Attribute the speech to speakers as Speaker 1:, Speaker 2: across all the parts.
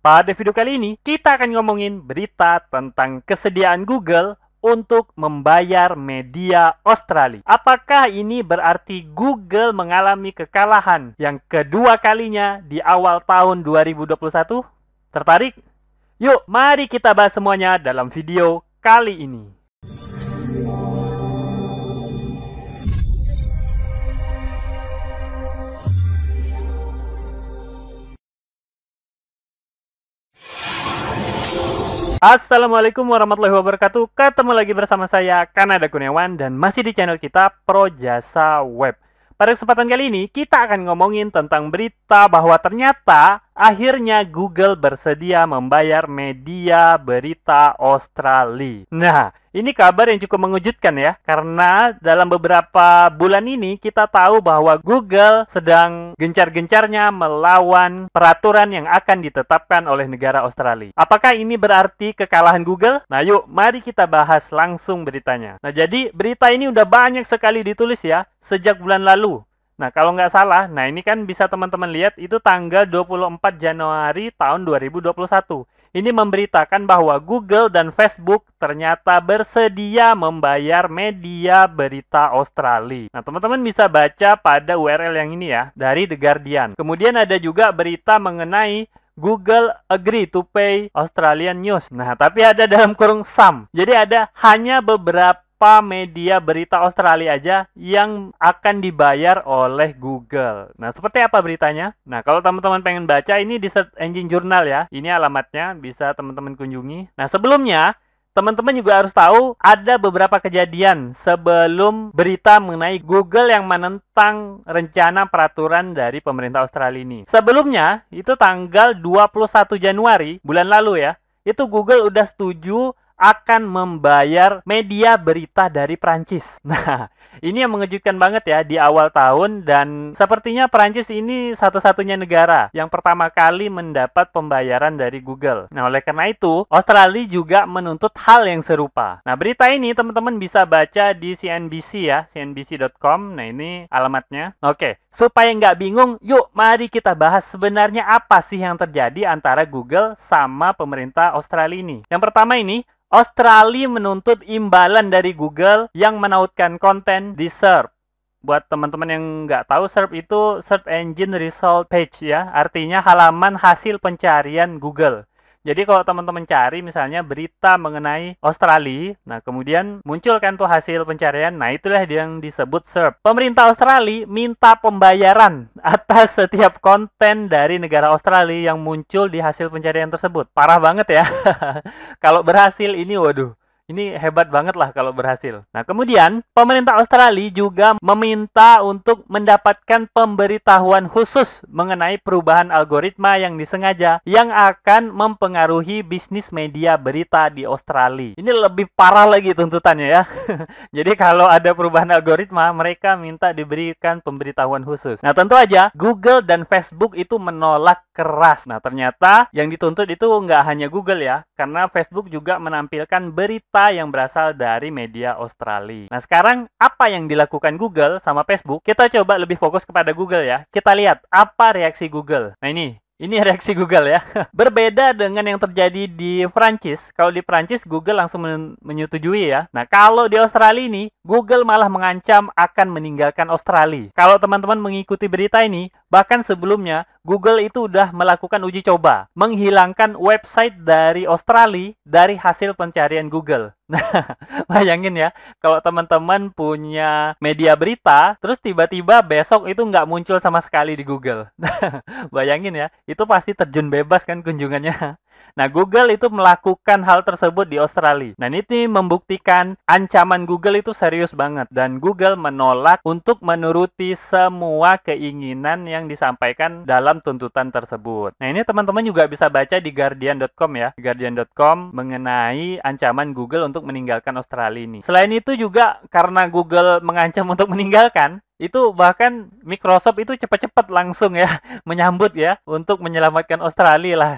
Speaker 1: Pada video kali ini, kita akan ngomongin berita tentang kesediaan Google untuk membayar media Australia. Apakah ini berarti Google mengalami kekalahan yang kedua kalinya di awal tahun 2021? Tertarik? Yuk, mari kita bahas semuanya dalam video kali ini. Assalamualaikum warahmatullahi wabarakatuh. Ketemu lagi bersama saya, Kanada Kurniawan, dan masih di channel kita Pro Jasa Web. Pada kesempatan kali ini, kita akan ngomongin tentang berita bahwa ternyata akhirnya Google bersedia membayar media berita Australia. Nah, ini kabar yang cukup mengejutkan ya, karena dalam beberapa bulan ini kita tahu bahwa Google sedang gencar-gencarnya melawan peraturan yang akan ditetapkan oleh negara Australia. Apakah ini berarti kekalahan Google? Nah yuk, mari kita bahas langsung beritanya. Nah jadi berita ini udah banyak sekali ditulis ya, sejak bulan lalu. Nah, kalau nggak salah, nah ini kan bisa teman-teman lihat itu tanggal 24 Januari tahun 2021. Ini memberitakan bahwa Google dan Facebook ternyata bersedia membayar media berita Australia. Nah, teman-teman bisa baca pada URL yang ini ya, dari The Guardian. Kemudian ada juga berita mengenai Google agree to pay Australian News. Nah, tapi ada dalam kurung some. Jadi ada hanya beberapa media berita Australia aja yang akan dibayar oleh Google. Nah, seperti apa beritanya? Nah, kalau teman-teman pengen baca, ini di Search Engine Journal ya. Ini alamatnya, bisa teman-teman kunjungi. Nah, sebelumnya, teman-teman juga harus tahu ada beberapa kejadian sebelum berita mengenai Google yang menentang rencana peraturan dari pemerintah Australia ini. Sebelumnya, itu tanggal 21 Januari, bulan lalu ya, itu Google udah setuju akan membayar media berita dari Prancis. Nah, ini yang mengejutkan banget ya di awal tahun, dan sepertinya Prancis ini satu-satunya negara yang pertama kali mendapat pembayaran dari Google. Nah, oleh karena itu, Australia juga menuntut hal yang serupa. Nah, berita ini teman-teman bisa baca di CNBC ya, cnbc.com. Nah, ini alamatnya. Oke, supaya nggak bingung, yuk mari kita bahas sebenarnya apa sih yang terjadi antara Google sama pemerintah Australia ini. Yang pertama ini, Australia menuntut imbalan dari Google yang menautkan konten di SERP. Buat teman-teman yang nggak tahu, SERP itu Search Engine Result Page ya, artinya halaman hasil pencarian Google. Jadi kalau teman-teman cari misalnya berita mengenai Australia, nah kemudian muncul kan tuh hasil pencarian, nah itulah yang disebut SERP. Pemerintah Australia minta pembayaran atas setiap konten dari negara Australia yang muncul di hasil pencarian tersebut. Parah banget ya. Kalau berhasil ini, waduh. Ini hebat banget lah kalau berhasil. Nah, kemudian pemerintah Australia juga meminta untuk mendapatkan pemberitahuan khusus mengenai perubahan algoritma yang disengaja yang akan mempengaruhi bisnis media berita di Australia. Ini lebih parah lagi tuntutannya ya. Jadi kalau ada perubahan algoritma, mereka minta diberikan pemberitahuan khusus. Nah, tentu aja Google dan Facebook itu menolak keras. Nah, ternyata yang dituntut itu nggak hanya Google ya, karena Facebook juga menampilkan berita yang berasal dari media Australia. Nah, sekarang apa yang dilakukan Google sama Facebook? Kita coba lebih fokus kepada Google ya. Kita lihat apa reaksi Google. Nah, ini reaksi Google ya. Berbeda dengan yang terjadi di Prancis. Kalau di Prancis, Google langsung menyetujui ya. Nah, kalau di Australia ini, Google malah mengancam akan meninggalkan Australia. Kalau teman-teman mengikuti berita ini, bahkan sebelumnya, Google itu udah melakukan uji coba, menghilangkan website dari Australia dari hasil pencarian Google. Nah, bayangin ya, kalau teman-teman punya media berita, terus tiba-tiba besok itu nggak muncul sama sekali di Google. Bayangin ya, itu pasti terjun bebas kan kunjungannya. Nah, Google itu melakukan hal tersebut di Australia. Nah, ini membuktikan ancaman Google itu serius banget. Dan Google menolak untuk menuruti semua keinginan yang disampaikan dalam tuntutan tersebut. Nah, ini teman-teman juga bisa baca di Guardian.com ya. Guardian.com mengenai ancaman Google untuk meninggalkan Australia ini. Selain itu juga karena Google mengancam untuk meninggalkan, itu bahkan Microsoft itu cepat-cepat langsung ya menyambut ya untuk menyelamatkan Australia lah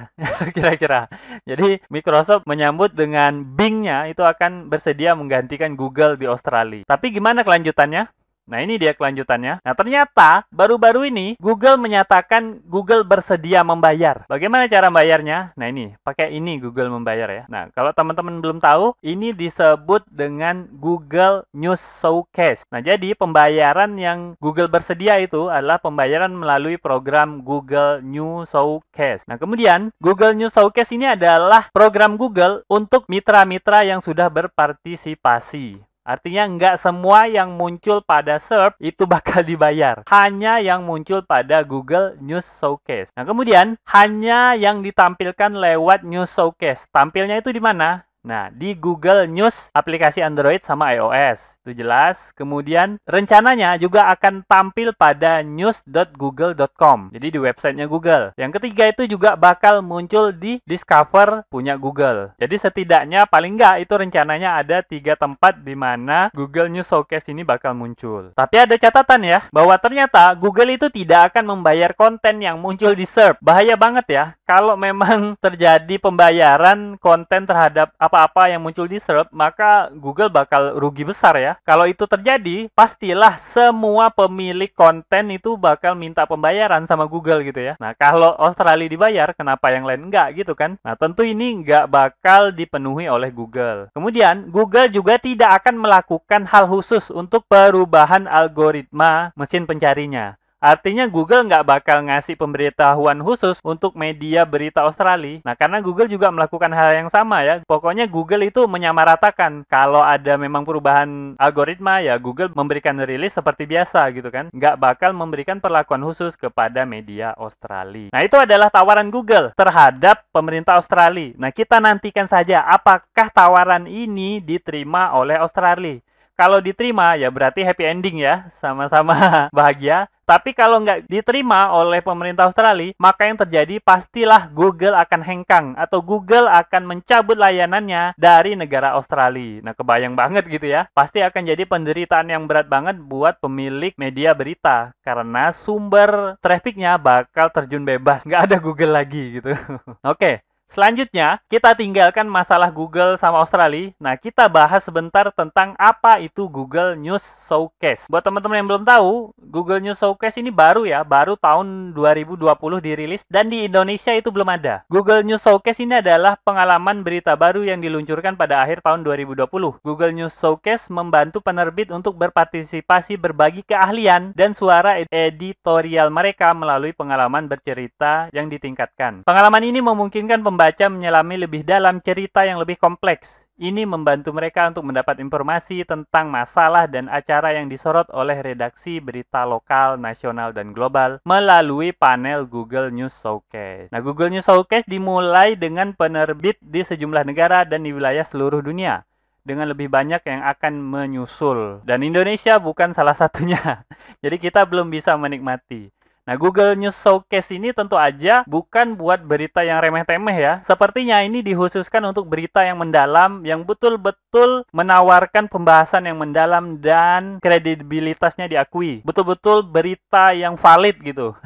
Speaker 1: kira-kira. Jadi Microsoft menyambut dengan Bing-nya itu akan bersedia menggantikan Google di Australia. Tapi gimana kelanjutannya? Nah, ini dia kelanjutannya. Nah, ternyata baru-baru ini Google menyatakan Google bersedia membayar. Bagaimana cara bayarnya? Nah, ini pakai ini Google membayar ya. Nah, kalau teman-teman belum tahu, ini disebut dengan Google News Showcase. Nah, jadi pembayaran yang Google bersedia itu adalah pembayaran melalui program Google News Showcase. Nah, kemudian Google News Showcase ini adalah program Google untuk mitra-mitra yang sudah berpartisipasi. Artinya nggak semua yang muncul pada SERP itu bakal dibayar. Hanya yang muncul pada Google News Showcase. Nah, kemudian hanya yang ditampilkan lewat News Showcase. Tampilnya itu di mana? Nah, di Google News aplikasi Android sama iOS. Itu jelas. Kemudian rencananya juga akan tampil pada news.google.com. Jadi di websitenya Google. Yang ketiga itu juga bakal muncul di Discover punya Google. Jadi setidaknya paling nggak itu rencananya ada 3 tempat di mana Google News Showcase ini bakal muncul. Tapi ada catatan ya, bahwa ternyata Google itu tidak akan membayar konten yang muncul di SERP. Bahaya banget ya, kalau memang terjadi pembayaran konten terhadap apa-apa yang muncul di SERP, maka Google bakal rugi besar ya. Kalau itu terjadi, pastilah semua pemilik konten itu bakal minta pembayaran sama Google gitu ya. Nah, kalau Australia dibayar, kenapa yang lain enggak gitu kan? Nah, tentu ini nggak bakal dipenuhi oleh Google. Kemudian, Google juga tidak akan melakukan hal khusus untuk perubahan algoritma mesin pencarinya. Artinya Google nggak bakal ngasih pemberitahuan khusus untuk media berita Australia. Nah, karena Google juga melakukan hal yang sama ya. Pokoknya Google itu menyamaratakan. Kalau ada memang perubahan algoritma, ya Google memberikan rilis seperti biasa gitu kan. Nggak bakal memberikan perlakuan khusus kepada media Australia. Nah, itu adalah tawaran Google terhadap pemerintah Australia. Nah, kita nantikan saja apakah tawaran ini diterima oleh Australia. Kalau diterima, ya berarti happy ending ya, sama-sama bahagia. Tapi kalau nggak diterima oleh pemerintah Australia, maka yang terjadi pastilah Google akan hengkang atau Google akan mencabut layanannya dari negara Australia. Nah, kebayang banget gitu ya. Pasti akan jadi penderitaan yang berat banget buat pemilik media berita. Karena sumber trafficnya bakal terjun bebas. Nggak ada Google lagi gitu. Oke. Selanjutnya, kita tinggalkan masalah Google sama Australia. Nah, kita bahas sebentar tentang apa itu Google News Showcase. Buat teman-teman yang belum tahu, Google News Showcase ini baru ya, baru tahun 2020 dirilis dan di Indonesia itu belum ada. Google News Showcase ini adalah pengalaman berita baru yang diluncurkan pada akhir tahun 2020. Google News Showcase membantu penerbit untuk berpartisipasi berbagi keahlian dan suara editorial mereka melalui pengalaman bercerita yang ditingkatkan. Pengalaman ini memungkinkan pembaca menyelami lebih dalam cerita yang lebih kompleks. Ini membantu mereka untuk mendapat informasi tentang masalah dan acara yang disorot oleh redaksi berita lokal, nasional, dan global melalui panel Google News Showcase. Nah, Google News Showcase dimulai dengan penerbit di sejumlah negara dan di wilayah seluruh dunia, dengan lebih banyak yang akan menyusul. Dan Indonesia bukan salah satunya. Jadi kita belum bisa menikmati. Nah, Google News Showcase ini tentu aja bukan buat berita yang remeh-temeh ya. Sepertinya ini dikhususkan untuk berita yang mendalam, yang betul-betul menawarkan pembahasan yang mendalam dan kredibilitasnya diakui. Betul-betul berita yang valid gitu.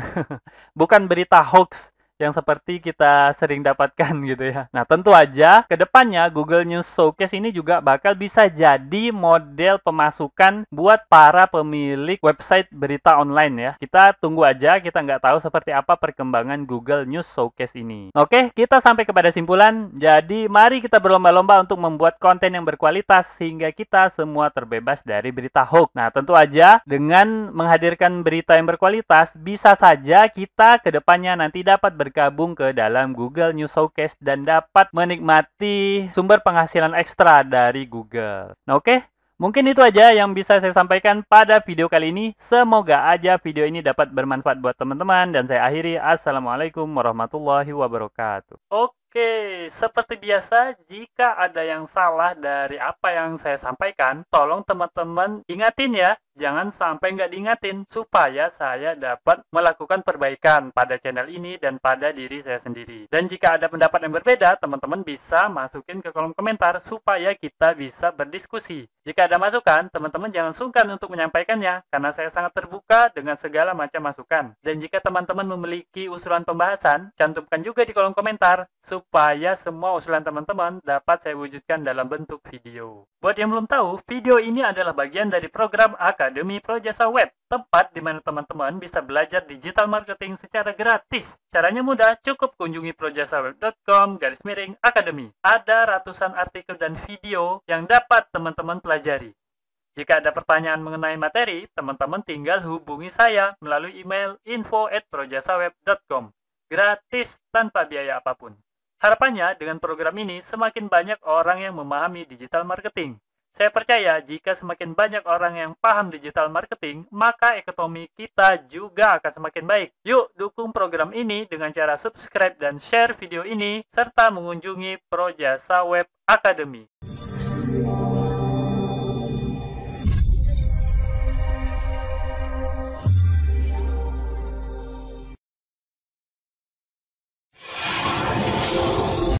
Speaker 1: Bukan berita hoax yang seperti kita sering dapatkan gitu ya. Nah, tentu aja ke depannya Google News Showcase ini juga bakal bisa jadi model pemasukan buat para pemilik website berita online ya. Kita tunggu aja, kita nggak tahu seperti apa perkembangan Google News Showcase ini. Oke, kita sampai kepada simpulan. Jadi, mari kita berlomba-lomba untuk membuat konten yang berkualitas sehingga kita semua terbebas dari berita hoax. Nah, tentu aja dengan menghadirkan berita yang berkualitas, bisa saja kita ke depannya nanti dapat bergabung ke dalam Google News Showcase dan dapat menikmati sumber penghasilan ekstra dari Google. Nah, oke. Mungkin itu aja yang bisa saya sampaikan pada video kali ini. Semoga aja video ini dapat bermanfaat buat teman-teman. Dan saya akhiri. Assalamualaikum warahmatullahi wabarakatuh. Oke, seperti biasa, jika ada yang salah dari apa yang saya sampaikan, tolong teman-teman ingatin ya. Jangan sampai nggak diingatin, supaya saya dapat melakukan perbaikan pada channel ini dan pada diri saya sendiri. Dan jika ada pendapat yang berbeda, teman-teman bisa masukin ke kolom komentar, supaya kita bisa berdiskusi. Jika ada masukan, teman-teman jangan sungkan untuk menyampaikannya, karena saya sangat terbuka dengan segala macam masukan. Dan jika teman-teman memiliki usulan pembahasan, cantumkan juga di kolom komentar, supaya supaya semua usulan teman-teman dapat saya wujudkan dalam bentuk video. Buat yang belum tahu, video ini adalah bagian dari program Akademi Projasa Web, tempat di mana teman-teman bisa belajar digital marketing secara gratis. Caranya mudah, cukup kunjungi projasaweb.com/akademi. Ada ratusan artikel dan video yang dapat teman-teman pelajari. Jika ada pertanyaan mengenai materi, teman-teman tinggal hubungi saya melalui email info@projasaweb.com. Gratis tanpa biaya apapun. Harapannya dengan program ini semakin banyak orang yang memahami digital marketing. Saya percaya jika semakin banyak orang yang paham digital marketing, maka ekonomi kita juga akan semakin baik. Yuk dukung program ini dengan cara subscribe dan share video ini, serta mengunjungi Projasa Web Academy.